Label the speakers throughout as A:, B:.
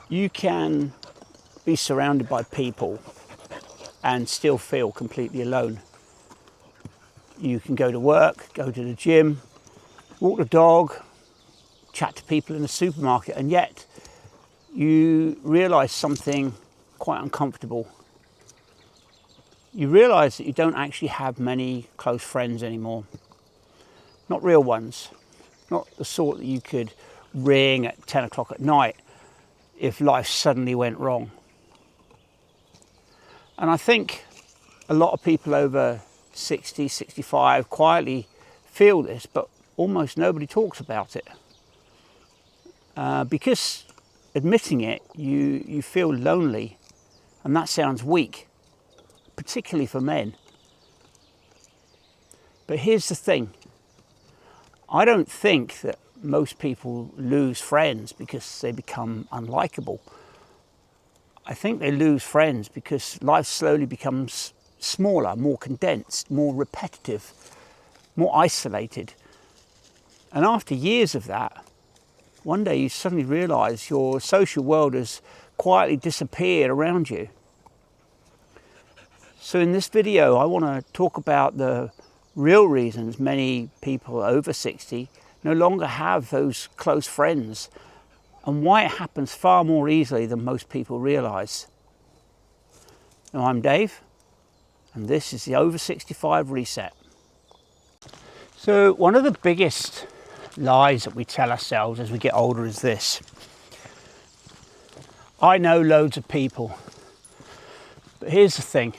A: you can be surrounded by people and still feel completely alone. You can go to work, go to the gym, walk the dog, chat to people in the supermarket, and yet you realise something quite uncomfortable. You realise that you don't actually have many close friends anymore. Not real ones. Not the sort that you could ring at 10 o'clock at night if life suddenly went wrong. And I think a lot of people over 60, 65 quietly feel this, but almost nobody talks about it. Because admitting it, you feel lonely, and that sounds weak, particularly for men. But here's the thing. I don't think that most people lose friends because they become unlikable. I think they lose friends because life slowly becomes smaller, more condensed, more repetitive, more isolated. And after years of that, one day you suddenly realise your social world has quietly disappeared around you. So in this video, I want to talk about the real reasons many people over 60 no longer have those close friends, and why it happens far more easily than most people realise. Now, I'm Dave, and this is the Over 65 Reset. So one of the biggest lies that we tell ourselves as we get older is this: I know loads of people. But here's the thing.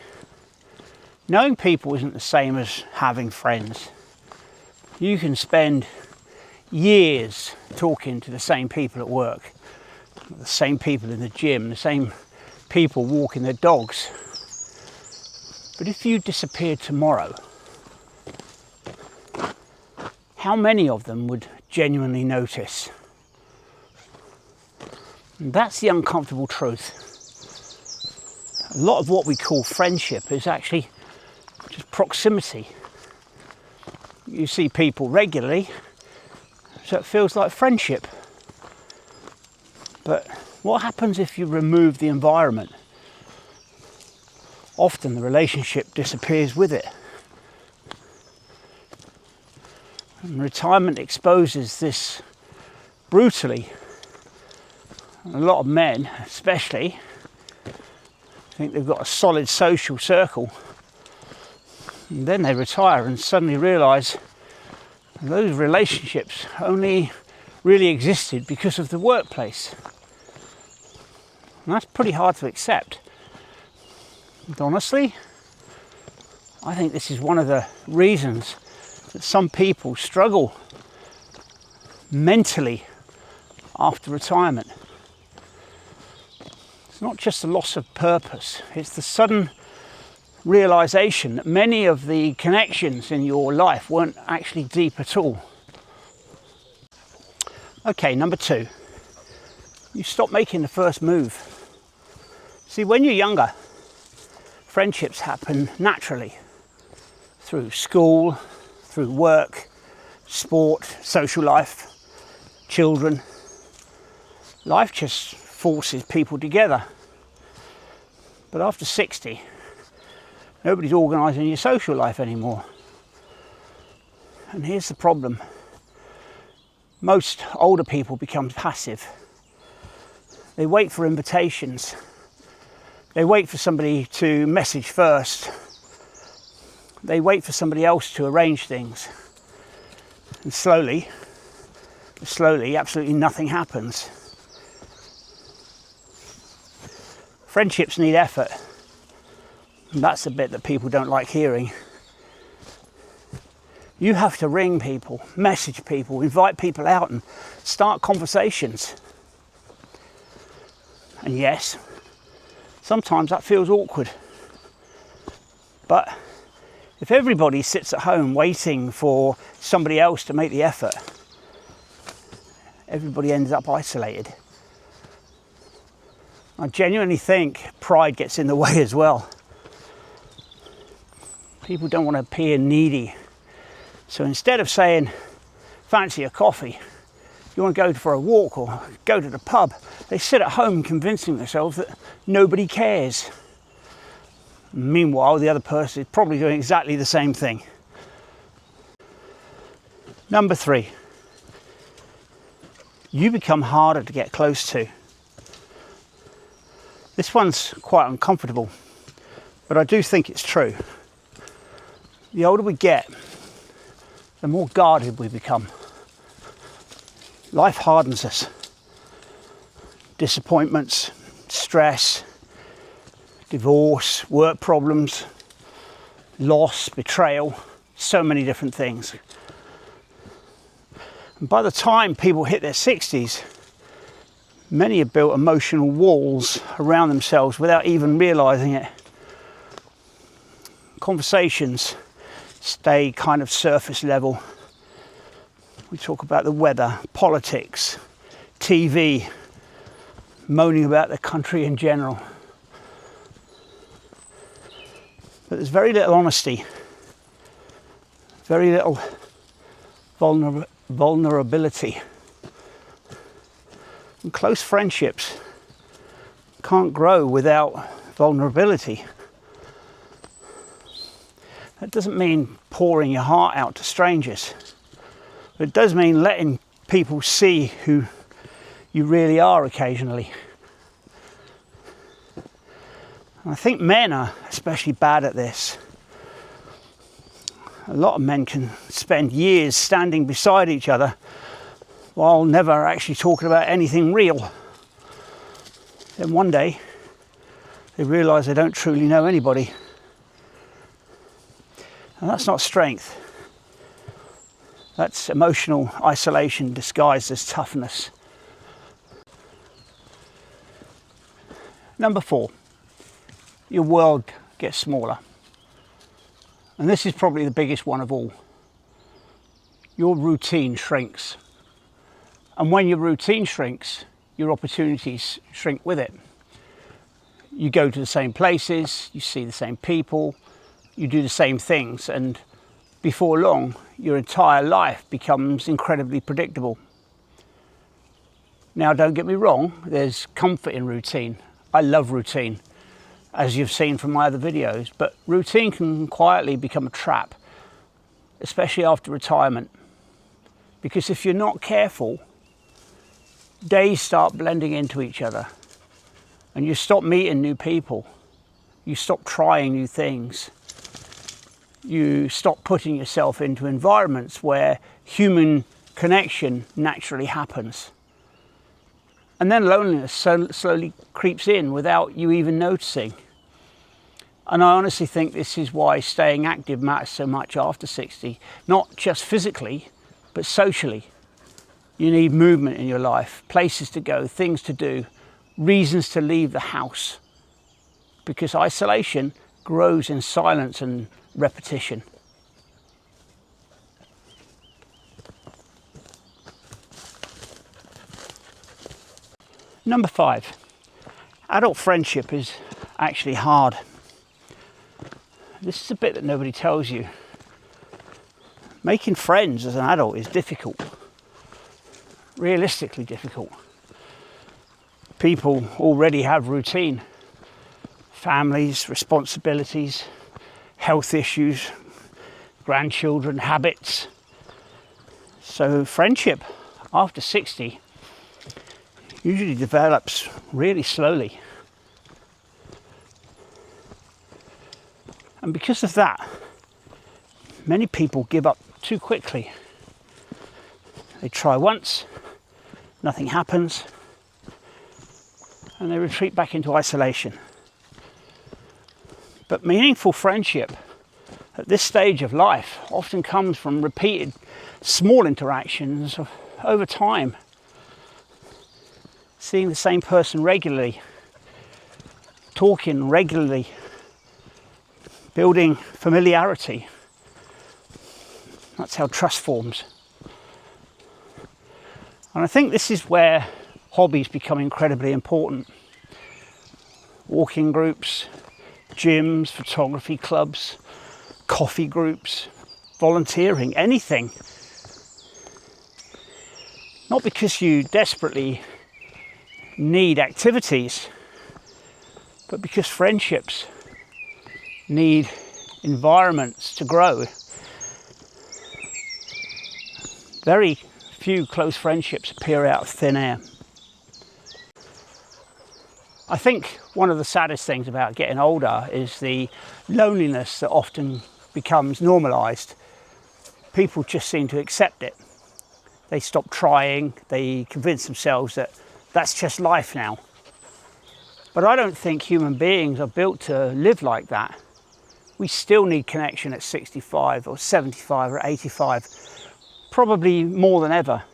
A: Knowing people isn't the same as having friends. You can spend years talking to the same people at work, the same people in the gym, the same people walking their dogs. But if you disappeared tomorrow, how many of them would genuinely notice? And that's the uncomfortable truth. A lot of what we call friendship is actually just proximity. You see people regularly, so it feels like friendship. But what happens if you remove the environment? Often the relationship disappears with it. And retirement exposes this brutally. A lot of men, especially, think they've got a solid social circle, and then they retire and suddenly realise those relationships only really existed because of the workplace. And that's pretty hard to accept. And honestly, I think this is one of the reasons that some people struggle mentally after retirement. It's not just the loss of purpose, it's the sudden realization that many of the connections in your life weren't actually deep at all. Okay, number 2, you stop making the first move. See, when you're younger, friendships happen naturally through school, through work, sport, social life, children. Life just forces people together. But after 60, nobody's organising your social life anymore. And here's the problem. Most older people become passive. They wait for invitations. They wait for somebody to message first. They wait for somebody else to arrange things. And slowly, absolutely nothing happens. Friendships need effort. And that's the bit that people don't like hearing. You have to ring people, message people, invite people out and start conversations. And yes, sometimes that feels awkward. But if everybody sits at home waiting for somebody else to make the effort, everybody ends up isolated. I genuinely think pride gets in the way as well. People don't want to appear needy. So instead of saying, fancy a coffee, you want to go for a walk or go to the pub, they sit at home convincing themselves that nobody cares. Meanwhile, the other person is probably doing exactly the same thing. Number 3, you become harder to get close to. This one's quite uncomfortable, but I do think it's true. The older we get, the more guarded we become. Life hardens us. Disappointments, stress, divorce, work problems, loss, betrayal, so many different things. And by the time people hit their 60s, many have built emotional walls around themselves without even realizing it. Conversations stay kind of surface level. We talk about the weather, politics, TV, moaning about the country in general. But there's very little honesty, very little vulnerability. And close friendships can't grow without vulnerability. That doesn't mean pouring your heart out to strangers. But it does mean letting people see who you really are occasionally. And I think men are especially bad at this. A lot of men can spend years standing beside each other while never actually talking about anything real. Then one day, they realise they don't truly know anybody. And that's not strength. That's emotional isolation disguised as toughness. Number 4, your world gets smaller. And this is probably the biggest one of all. Your routine shrinks. And when your routine shrinks, your opportunities shrink with it. You go to the same places, you see the same people, you do the same things, and before long, your entire life becomes incredibly predictable. Now, don't get me wrong, there's comfort in routine. I love routine, as you've seen from my other videos, but routine can quietly become a trap, especially after retirement. Because if you're not careful, days start blending into each other, and you stop meeting new people, you stop trying new things. You stop putting yourself into environments where human connection naturally happens. And then loneliness slowly creeps in without you even noticing. And I honestly think this is why staying active matters so much after 60, not just physically, but socially. You need movement in your life, places to go, things to do, reasons to leave the house. Because isolation grows in silence and repetition. Number 5, adult friendship is actually hard. This is a bit that nobody tells you. Making friends as an adult is difficult, realistically difficult. People already have routine, families, responsibilities, health issues, grandchildren, habits. So friendship after 60 usually develops really slowly. And because of that, many people give up too quickly. They try once, nothing happens, and they retreat back into isolation. But meaningful friendship at this stage of life often comes from repeated small interactions over time. Seeing the same person regularly, talking regularly, building familiarity. That's how trust forms. And I think this is where hobbies become incredibly important. Walking groups, gyms, photography clubs, coffee groups, volunteering, anything. Not because you desperately need activities, but because friendships need environments to grow. Very few close friendships appear out of thin air. I think one of the saddest things about getting older is the loneliness that often becomes normalised. People just seem to accept it. They stop trying, they convince themselves that that's just life now. But I don't think human beings are built to live like that. We still need connection at 65 or 75 or 85, probably more than ever.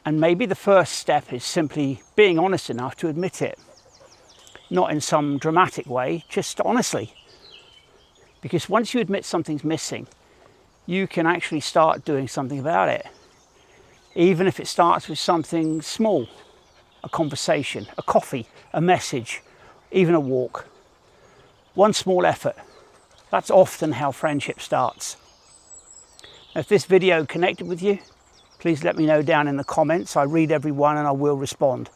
A: And maybe the first step is simply being honest enough to admit it. Not in some dramatic way, just honestly. Because once you admit something's missing, you can actually start doing something about it. Even if it starts with something small, a conversation, a coffee, a message, even a walk. One small effort. That's often how friendship starts. If this video connected with you, please let me know down in the comments. I read every one and I will respond.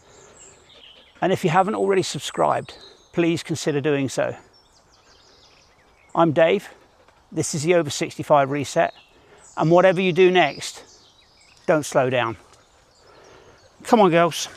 A: And if you haven't already subscribed, please consider doing so. I'm Dave. This is the Over 65 Reset. And whatever you do next, don't slow down. Come on, girls.